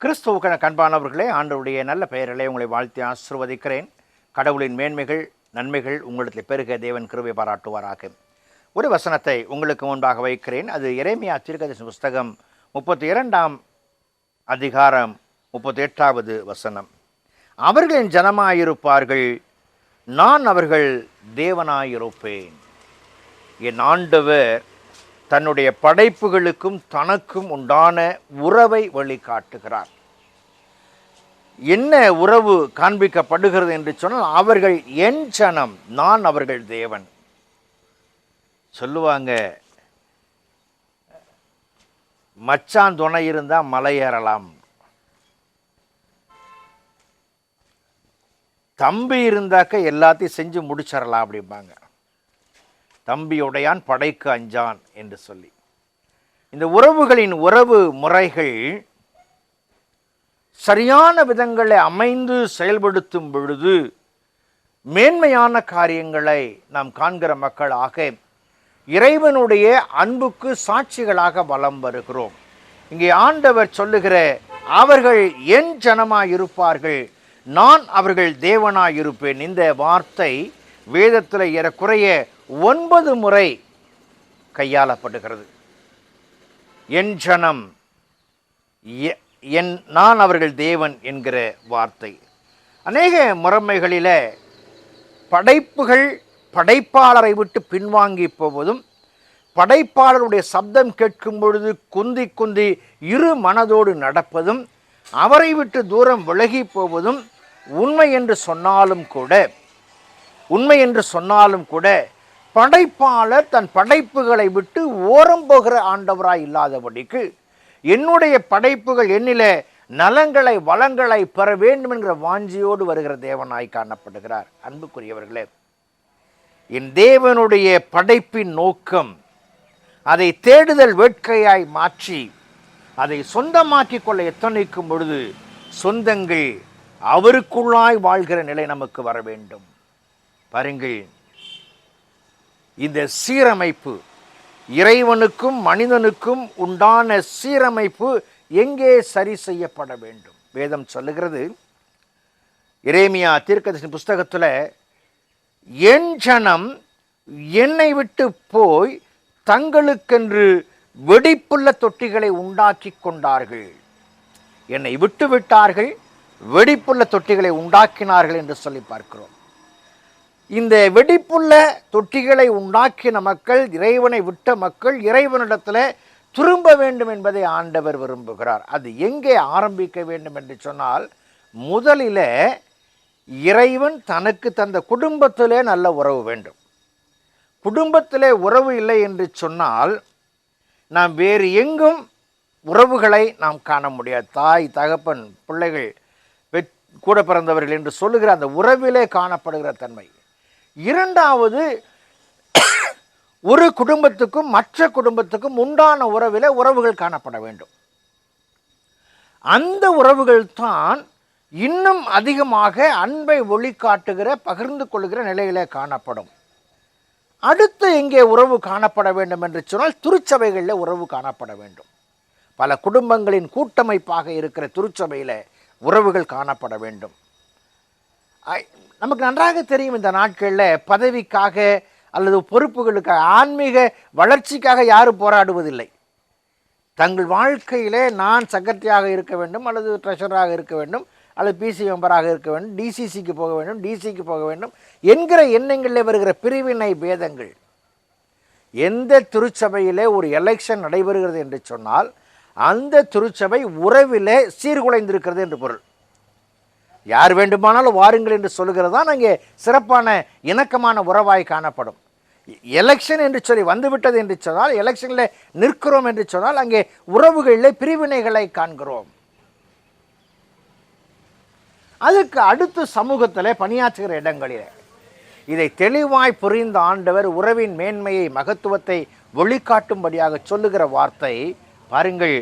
கிறிஸ்துவுக்கான கண்பானவர்களே, ஆண்டவருடைய நல்ல பெயரிலே உங்களை வாழ்த்தி ஆசிர்வதிக்கிறேன். கடவுளின் மேன்மைகள் நன்மைகள் உங்களிடத்தில் பெருக தேவன் கிருபை பாராட்டுவாராக. ஒரு வசனத்தை உங்களுக்கு முன்பாக வைக்கிறேன். அது எரேமியா தீர்க்கதரிசன புஸ்தகம் 32ஆம் அதிகாரம் 38வது வசனம். அவர்களின் ஜனமாயிருப்பார்கள், நான் அவர்கள் தேவனாயிருப்பேன். என் ஆண்டவர் தன்னுடைய படைப்புகளுக்கும் தனக்கும் உண்டான உறவை வழிகாட்டுகிறார். என்ன உறவு காண்பிக்கப்படுகிறது என்று சொன்னால், அவர்கள் என் ஜனம், நான் அவர்கள் தேவன். சொல்லுவாங்க, மச்சான் துணை இருந்தா மலை ஏறலாம், தம்பி இருந்தாக்க எல்லாத்தையும் செஞ்சு முடிச்சிடலாம் அப்படிம்பாங்க. தம்பியுடையான் படைக்கு அஞ்சான் என்று சொல்லி, இந்த உறவுகளின் உறவு முறைகள் சரியான விதங்களை அமைந்து செயல்படுத்தும் பொழுது மேன்மையான காரியங்களை நாம் காண்கிற மக்களாக இறைவனுடைய அன்புக்கு சாட்சிகளாக வலம் வருகிறோம். இங்கே ஆண்டவர் சொல்லுகிற அவர்கள் என் ஜனமாயிருப்பார்கள், நான் அவர்கள் தேவனாயிருப்பேன். இந்த வார்த்தை வேதத்தில் ஏறக்குறைய 9 முறை கையாளப்படுகிறது. என் ஜனம், நான் அவர்கள் தேவன் என்கிற வார்த்தை. அநேக முறைமைகளில் படைப்புகள் படைப்பாளரை விட்டு பின்வாங்கி போவதும், படைப்பாளருடைய சப்தம் கேட்கும் பொழுது குந்தி குந்தி இரு மனதோடு நடப்பதும், அவரை விட்டு தூரம் விலகி போவதும் உண்மை என்று சொன்னாலும் கூட படைப்பாளர் தன் படைப்புகளை விட்டு ஓரம் போகிற ஆண்டவராய் இல்லாதபடிக்கு, என்னுடைய படைப்புகள் என்னில நலங்களை வளங்களை பெற வேண்டும் என்கிற வாஞ்சியோடு வருகிற தேவனாய் காணப்படுகிறார். அன்புக்குரியவர்களே, என் தேவனுடைய படைப்பின் நோக்கம் அதை தேடுதல் வேட்கையாய் மாற்றி அதை சொந்தமாக்கிக் கொள்ள எத்தனைக்கும் பொழுது சொந்தங்கள் அவருக்குள்ளாய் வாழ்கிற நிலை நமக்கு வர வேண்டும். பாருங்கள், இந்த சீரமைப்பு, இறைவனுக்கும் மனிதனுக்கும் உண்டான சீரமைப்பு எங்கே சரி செய்யப்பட வேண்டும்? வேதம் சொல்லுகிறது, எரேமியா தீர்க்கதரிசன புஸ்தகத்தில், என் ஜனம் என்னை விட்டு போய் தங்களுக்கென்று வெடிப்புள்ள தொட்டிகளை உண்டாக்கி கொண்டார்கள். என்னை விட்டு விட்டார்கள், வெடிப்புள்ள தொட்டிகளை உண்டாக்கினார்கள் என்று சொல்லி பார்க்கிறோம். இந்த வெடிப்புள்ள தொட்டிகளை உண்டாக்கின மக்கள், இறைவனை விட்ட மக்கள் இறைவனிடத்தில் திரும்ப வேண்டும் என்பதை ஆண்டவர் விரும்புகிறார். அது எங்கே ஆரம்பிக்க வேண்டும் என்று சொன்னால், முதலில் இறைவன் தனக்கு தந்த குடும்பத்திலே நல்ல உறவு வேண்டும். குடும்பத்திலே உறவு இல்லை என்று சொன்னால் நாம் வேறு எங்கும் உறவுகளை நாம் காண முடியாது. தாய் தகப்பன் பிள்ளைகள் கூட பிறந்தவர்கள் என்று சொல்லுகிற அந்த உறவிலே காணப்படுகிற தன்மை. இரண்டாவது, ஒரு குடும்பத்துக்கும் மற்ற குடும்பத்துக்கும் உண்டான உறவிலே உறவுகள் காணப்பட வேண்டும். அந்த உறவுகள் தான் இன்னும் அதிகமாக அன்பை ஒளிகாட்டுகிற பகிர்ந்து கொள்கிற நிலையிலே காணப்படும். அடுத்து எங்கே உறவு காணப்பட வேண்டும் என்று சொன்னால், திருச்சபைகளில் உறவு காணப்பட வேண்டும். பல குடும்பங்களின் கூட்டமைப்பாக இருக்கிற திருச்சபையில் உறவுகள் காணப்பட வேண்டும். நமக்கு நன்றாக தெரியும், இந்த நாட்களில் பதவிக்காக அல்லது பொறுப்புகளுக்காக, ஆன்மீக வளர்ச்சிக்காக யாரும் போராடுவதில்லை. தங்கள் வாழ்க்கையிலே நான் செக்ரட்டரியாக இருக்க வேண்டும், அல்லது ட்ரெஷராக இருக்க வேண்டும், அல்லது பிசி மெம்பராக இருக்க வேண்டும், டிசிசிக்கு போக வேண்டும், டிசிக்கு போக வேண்டும் என்கிற எண்ணங்களில் வருகிற பிரிவினை பேதங்கள். எந்த திருச்சபையிலே ஒரு எலெக்ஷன் நடைபெறுகிறது என்று சொன்னால், அந்த திருச்சபை உறவிலே சீர்குலைந்திருக்கிறது என்று பொருள். யார் வேண்டுமானாலும் வாருங்கள் என்று சொல்லுகிறது தான் அங்கே சிறப்பான இணக்கமான உறவாய் காணப்படும். எலெக்ஷன் என்று சொல்லி வந்துவிட்டது என்று சொன்னால், எலெக்ஷனில் நிற்கிறோம் என்று சொன்னால், அங்கே உறவுகளில் பிரிவினைகளை காண்கிறோம். அதுக்கு அடுத்து சமூகத்தில் பணியாற்றுகிற இடங்களில் இதை தெளிவாய் புரிந்த ஆண்டவர் உறவின் மேன்மையை மகத்துவத்தை வெளிக்காட்டும்படியாக சொல்லுகிற வார்த்தை பாருங்கள்.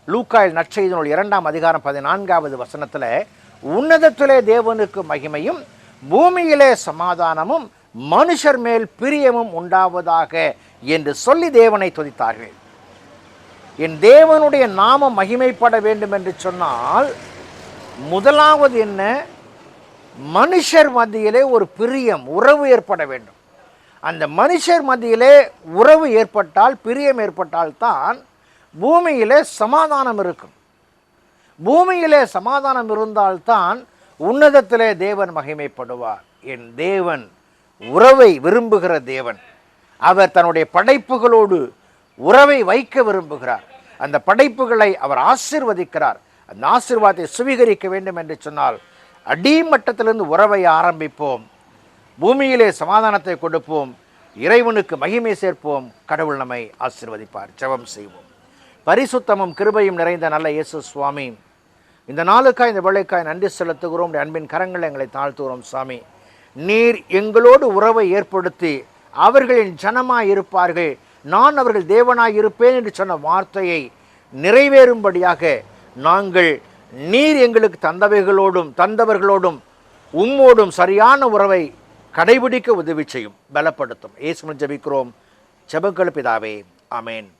லூக்காயில் நற்செய்தியினுள் 2ஆம் அதிகாரம் 14வது வசனத்தில், உன்னதத்திலே தேவனுக்கு மகிமையும் பூமியிலே சமாதானமும் மனுஷர் மேல் பிரியமும் உண்டாவதாக என்று சொல்லி தேவனை துதித்தார்கள். என் தேவனுடைய நாமம் மகிமைப்பட வேண்டும் என்று சொன்னால் முதலாவது என்ன? மனுஷர் மத்தியிலே ஒரு பிரியம், உறவு ஏற்பட வேண்டும். அந்த மனுஷர் மத்தியிலே உறவு ஏற்பட்டால், பிரியம் ஏற்பட்டால் தான் பூமியிலே சமாதானம் இருக்கும். பூமியிலே சமாதானம் இருந்தால்தான் உன்னதத்திலே தேவன் மகிமைப்படுவார். என் தேவன் உறவை விரும்புகிற தேவன். அவர் தன்னுடைய படைப்புகளோடு உறவை வைக்க விரும்புகிறார். அந்த படைப்புகளை அவர் ஆசீர்வதிக்கிறார். அந்த ஆசீர்வாதத்தை சுவீகரிக்க வேண்டும் என்று சொன்னால் அடிமட்டத்திலிருந்து உறவை ஆரம்பிப்போம். பூமியிலே சமாதானத்தை கொடுப்போம். இறைவனுக்கு மகிமை சேர்ப்போம். கடவுள் நம்மை ஆசீர்வதிப்பார். ஜெபம் செய்வோம். பரிசுத்தமும் கிருபையும் நிறைந்த நல்ல இயேசு சுவாமி, இந்த நாளுக்காய் இந்த வேளைக்காய் நன்றி செலுத்துகிறோம். அன்பின் கரங்களை எங்களை தாழ்த்துகிறோம். சாமி, நீர் எங்களோடு உறவை ஏற்படுத்தி அவர்களின் ஜனமாய் இருப்பார்கள், நான் அவர்கள் தேவனாய் இருப்பேன் என்று சொன்ன வார்த்தையை நிறைவேறும்படியாக நாங்கள் நீர் எங்களுக்கு தந்தவர்களோடும் உம்மோடும் சரியான உறவை கடைபிடிக்க உதவி செய்யும், பலப்படுத்தும். இயேசுவின் ஜெபிக்கிறோம். ஜெபங்கள் பிதாவே, ஆமென்.